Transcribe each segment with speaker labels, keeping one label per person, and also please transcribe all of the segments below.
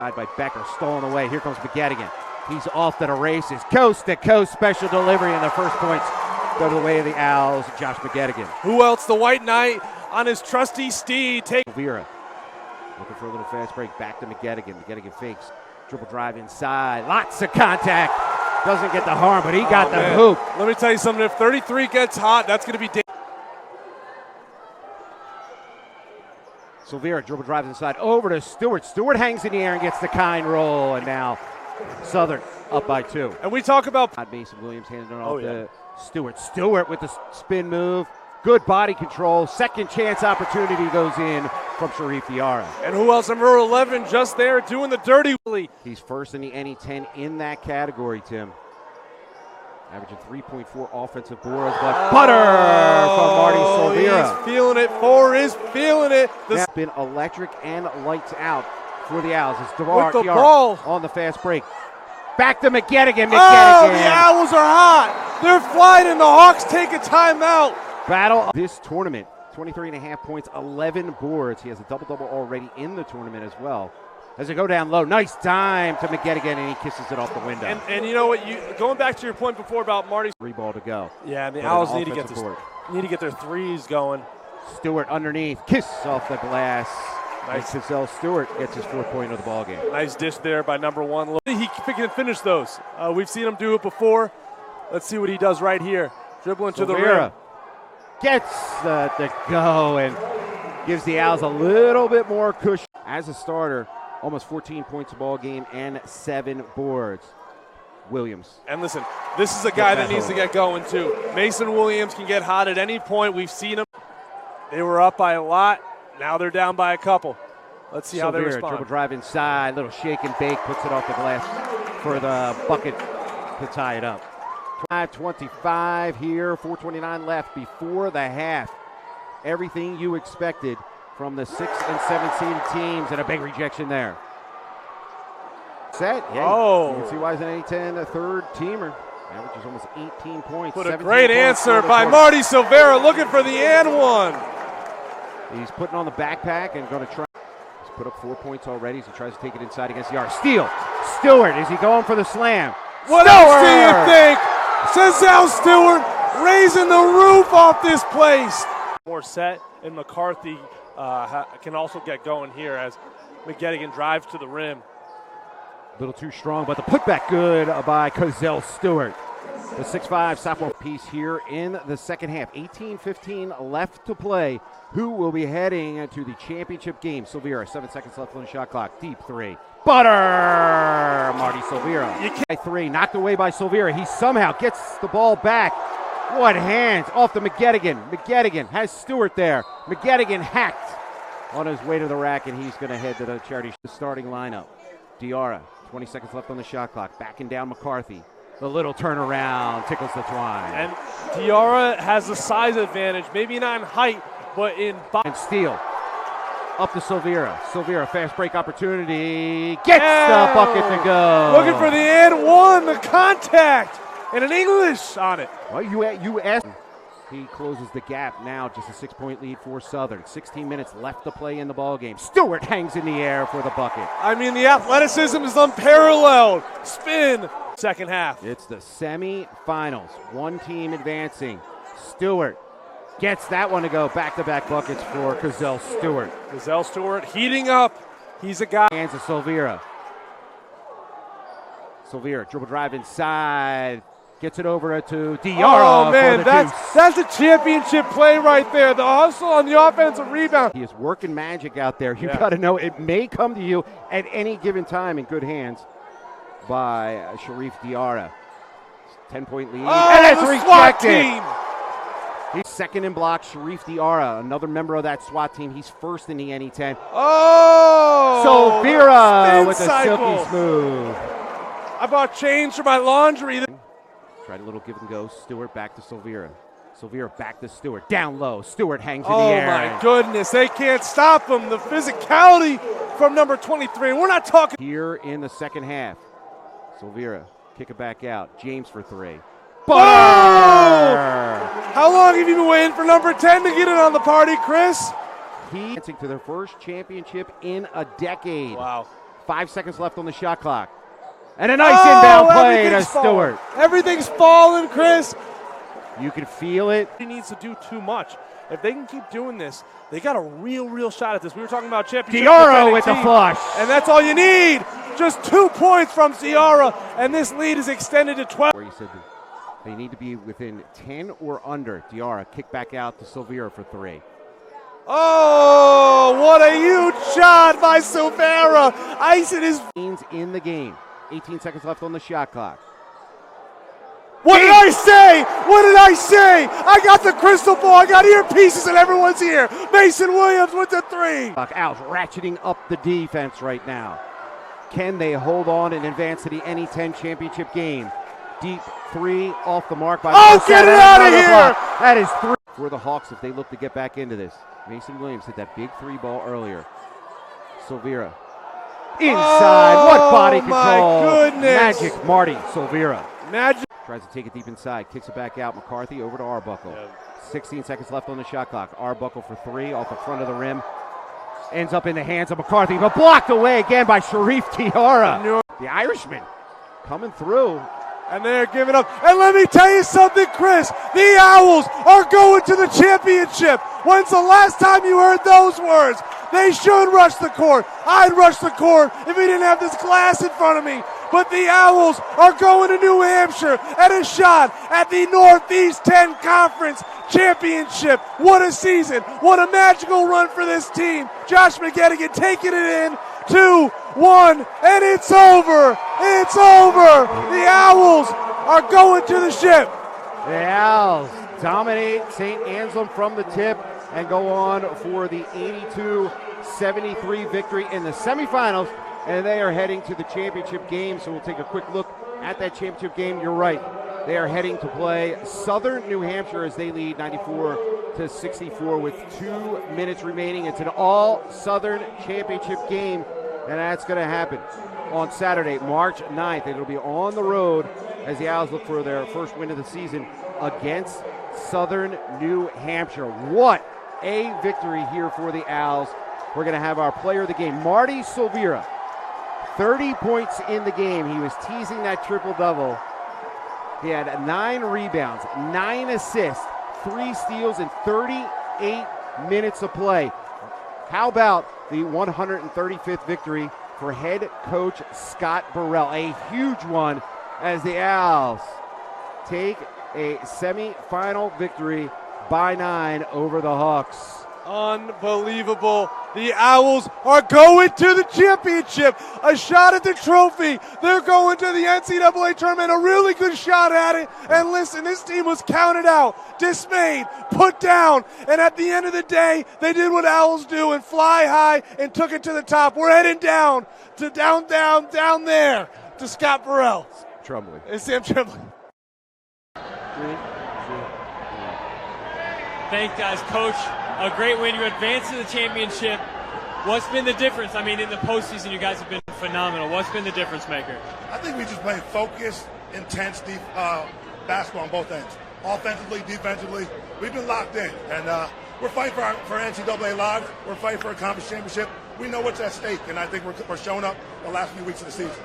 Speaker 1: By Becker, stolen away. Here comes McGettigan. He's off to the races. Coast to coast special delivery, and the first points go to the way of the Owls. Josh McGettigan.
Speaker 2: Who else? The White Knight on his trusty steed.
Speaker 1: Vera looking for a little fast break. Back to McGettigan. McGettigan fakes. Dribble drive inside. Lots of contact. Doesn't get the harm, but he got the hoop.
Speaker 2: Let me tell you something. If 33 gets hot, that's going to be dangerous.
Speaker 1: Silvera dribble drives inside over to Stewart. Stewart hangs in the air and gets the kind roll, and now Southern up by 2.
Speaker 2: And we talk about
Speaker 1: Mason Williams handing it off to Stewart. Stewart with the spin move. Good body control. Second chance opportunity goes in from Sharif Diarra.
Speaker 2: And who else? Number 11 just there doing the dirty.
Speaker 1: He's first in the NE10 in that category, Tim. Averaging 3.4 offensive boards, but butter from Marty Silvera.
Speaker 2: He's feeling it. 4 is feeling it.
Speaker 1: It's been electric and lights out for the Owls. It's
Speaker 2: with the ball
Speaker 1: on the fast break. Back to McGettigan.
Speaker 2: Oh, the Owls are hot. They're flying, and the Hawks take a timeout.
Speaker 1: Battle this tournament. 23.5 points, 11 boards. He has a double-double already in the tournament as well. As they go down low, nice dime to McGettigan, and he kisses it off the window.
Speaker 2: And you know what? Going back to your point before about Marty.
Speaker 1: 3 ball to go.
Speaker 2: Yeah, and the Owls need to get their threes going.
Speaker 1: Stewart underneath, kiss off the glass. Nice. Giselle Stewart gets his 4th point of the ball game.
Speaker 2: Nice dish there by number 1. He can finish those. We've seen him do it before. Let's see what he does right here. Dribbling to the rim.
Speaker 1: Gets the go and gives the Owls a little bit more cushion. As a starter, almost 14 points a ball game and 7 boards. Williams.
Speaker 2: And listen, this is a guy that needs to get going too. Mason Williams can get hot at any point. We've seen him. They were up by a lot. Now they're down by a couple. Let's see how they respond.
Speaker 1: Dribble drive inside, little shake and bake, puts it off the glass for the bucket to tie it up. 5:25 here, 4:29 left before the half. Everything you expected from the 6 and 7 seeded teams, and a big rejection there. Set. Yeah, you can see why he's an NE10, a third teamer. Averages almost 18 points.
Speaker 2: But a great answer by Marty Silvera, looking for the and one.
Speaker 1: He's putting on the backpack and going to try. He's put up 4 points already as he tries to take it inside against Yar. Steal. Stewart, is he going for the slam?
Speaker 2: What else do you think? Giselle Stewart raising the roof off this place. More set, and McCarthy can also get going here as McGettigan drives to the rim.
Speaker 1: A little too strong, but the putback good by Giselle Stewart. The 6'5" sophomore piece here in the second half. 18-15 left to play. Who will be heading to the championship game? Silvera, 7 seconds left on the shot clock. Deep 3. Butter! Marty Silvera. 3, knocked away by Silvera. He somehow gets the ball back. What hands off to McGettigan. McGettigan has Stewart there. McGettigan hacked on his way to the rack, and he's going to head to the charity starting lineup. Diarra, 20 seconds left on the shot clock. Backing down McCarthy. The little turnaround tickles the twine.
Speaker 2: And Diarra has the size advantage, maybe not in height, but in body.
Speaker 1: And steal. Up to Silvera. Silvera, fast break opportunity. Gets the bucket to go.
Speaker 2: Looking for the and one, the contact, and an English on it.
Speaker 1: Well, you asked. He closes the gap now, just a 6-point lead for Southern. 16 minutes left to play in the ballgame. Stewart hangs in the air for the bucket.
Speaker 2: I mean, the athleticism is unparalleled. Spin. Second half.
Speaker 1: It's the semifinals. One team advancing. Stewart gets that one to go. Back-to-back buckets for Giselle Stewart.
Speaker 2: Giselle Stewart heating up. He's a guy.
Speaker 1: Hands to Silvera. Silvera, dribble drive inside. Gets it over to Diarra.
Speaker 2: Oh, man, that's a championship play right there. The hustle on the offensive rebound.
Speaker 1: He is working magic out there. You got to know it may come to you at any given time in good hands by Sharif Diarra. 10-point lead.
Speaker 2: Oh,
Speaker 1: and it's
Speaker 2: the SWAT team.
Speaker 1: He's second in block, Sharif Diarra, another member of that SWAT team. He's first in the NE10.
Speaker 2: Oh!
Speaker 1: Silvera with a silky smooth.
Speaker 2: I bought change for my laundry.
Speaker 1: Tried a little give and go. Stewart back to Silvera. Silvera back to Stewart. Down low. Stewart hangs in the air.
Speaker 2: Oh, my goodness. They can't stop him. The physicality from number 23. We're not talking.
Speaker 1: Here in the second half. Silvera, kick it back out. James for 3.
Speaker 2: Butter! How long have you been waiting for number 10 to get it on the party, Chris?
Speaker 1: He's advancing to their first championship in a decade.
Speaker 2: Wow.
Speaker 1: 5 seconds left on the shot clock. And a nice inbound play to Stewart.
Speaker 2: Everything's falling, Chris.
Speaker 1: You can feel it.
Speaker 2: He needs to do too much. If they can keep doing this, they got a real shot at this. We were talking about championship.
Speaker 1: Diarra with the flush.
Speaker 2: And that's all you need. Just 2 points from Diarra, and this lead is extended to 12.
Speaker 1: Where you said they need to be within 10 or under. Diarra kick back out to Silvera for 3.
Speaker 2: Oh, what a huge shot by Silvera. Icing his
Speaker 1: in the game. 18 seconds left on the shot clock.
Speaker 2: What did I say? What did I say? I got the crystal ball. I got earpieces in everyone's ear. Mason Williams with the 3.
Speaker 1: Owls ratcheting up the defense right now. Can they hold on and advance to the NE10 championship game? Deep 3 off the mark by
Speaker 2: get it out of here!
Speaker 1: That is 3 for the Hawks if they look to get back into this. Mason Williams hit that big 3 ball earlier. Silvera inside. What body control?
Speaker 2: My goodness.
Speaker 1: Magic Marty Silvera.
Speaker 2: Magic.
Speaker 1: Tries to take it deep inside, kicks it back out. McCarthy over to Arbuckle. 16 seconds left on the shot clock. Arbuckle for 3 off the front of the rim. Ends up in the hands of McCarthy, but blocked away again by Sharif Diarra.
Speaker 2: No.
Speaker 1: The Irishman coming through.
Speaker 2: And they're giving up. And let me tell you something, Chris. The Owls are going to the championship. When's the last time you heard those words? They should rush the court. I'd rush the court if we didn't have this glass in front of me. But the Owls are going to New Hampshire at a shot at the Northeast 10 Conference Championship. What a season. What a magical run for this team. Josh McGettigan taking it in. 2-1, and it's over. It's over. The Owls are going to the ship.
Speaker 1: The Owls dominate St. Anselm from the tip and go on for the 82-73 victory in the semifinals. And they are heading to the championship game. So we'll take a quick look at that championship game. You're right. They are heading to play Southern New Hampshire as they lead 94-64 with 2 minutes remaining. It's an all-Southern championship game, and that's going to happen on Saturday, March 9th. It'll be on the road as the Owls look for their first win of the season against Southern New Hampshire. What a victory here for the Owls. We're going to have our player of the game, Marty Silvera. 30 points in the game. He was teasing that triple-double. He had 9 rebounds, 9 assists, 3 steals, and 38 minutes of play. How about the 135th victory for head coach Scott Burrell? A huge one as the Owls take a semifinal victory by 9 over the Hawks.
Speaker 2: Unbelievable. The Owls are going to the championship. A shot at the trophy. They're going to the NCAA tournament. A really good shot at it. And listen, this team was counted out, dismayed, put down. And at the end of the day, they did what Owls do and fly high and took it to the top. We're heading down to down there to Scott Burrell.
Speaker 1: Trembling.
Speaker 2: And Sam Trembling.
Speaker 3: Thanks, guys. Coach, a great win. You advanced to the championship. What's been the difference? I mean, in the postseason, you guys have been phenomenal. What's been the difference maker?
Speaker 4: I think we just played focused, intense basketball on both ends. Offensively, defensively, we've been locked in. And we're fighting for NCAA Live. We're fighting for a conference championship. We know what's at stake, and I think we're showing up the last few weeks of the season.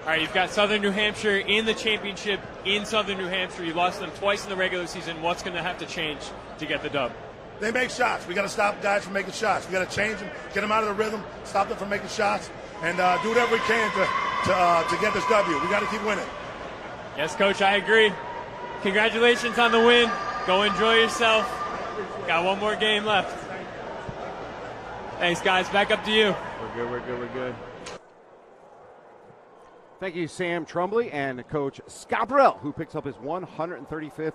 Speaker 3: All right, you've got Southern New Hampshire in the championship in Southern New Hampshire. You lost them twice in the regular season. What's going to have to change to get the dub?
Speaker 4: They make shots. We got to stop guys from making shots. We got to change them, get them out of the rhythm, stop them from making shots, and do whatever we can to get this W. We got to keep winning.
Speaker 3: Yes, Coach, I agree. Congratulations on the win. Go enjoy yourself. Got one more game left. Thanks, guys. Back up to you.
Speaker 1: We're good. Thank you, Sam Tremblay and Coach Scott Burrell, who picks up his 135th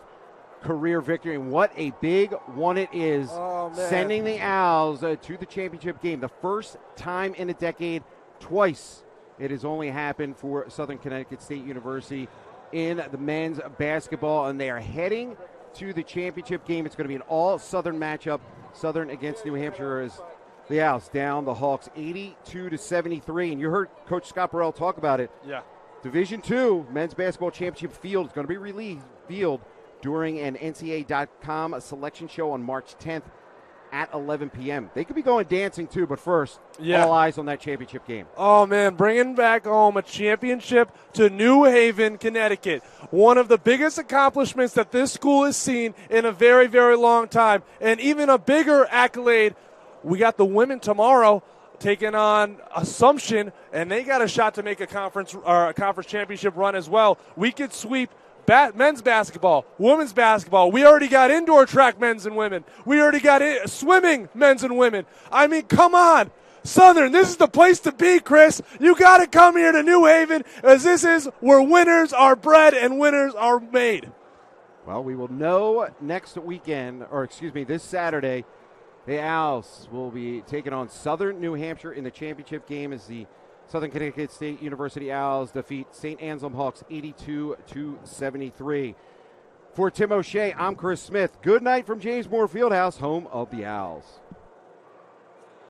Speaker 1: career victory. And what a big one it is, sending the Owls to the championship game. The first time in a decade, twice it has only happened for Southern Connecticut State University in the men's basketball, and they are heading to the championship game. It's going to be an all-Southern matchup, Southern against New Hampshire, as the Owls down the Hawks 82-73. And you heard Coach Scott Burrell talk about it.
Speaker 2: Yeah.
Speaker 1: Division II men's basketball championship field is going to be revealed during an NCAA.com selection show on March 10th. at 11 p.m. They could be going dancing too, but first,
Speaker 2: Yeah.
Speaker 1: all eyes on that championship game.
Speaker 2: Oh, man, bringing back home a championship to New Haven, Connecticut. One of the biggest accomplishments that this school has seen in a very, very long time. And even a bigger accolade, we got the women tomorrow taking on Assumption, and they got a shot to make a conference championship run as well. We could sweep men's basketball, women's basketball. We already got indoor track men's and women. We already got swimming men's and women. I mean, come on. Southern, this is the place to be, Chris. You got to come here to New Haven, as this is where winners are bred and winners are made.
Speaker 1: Well, we will know this Saturday. The Owls will be taking on Southern New Hampshire in the championship game as the Southern Connecticut State University Owls defeat St. Anselm Hawks 82-73. For Tim O'Shea, I'm Chris Smith. Good night from James Moore Fieldhouse, home of the Owls.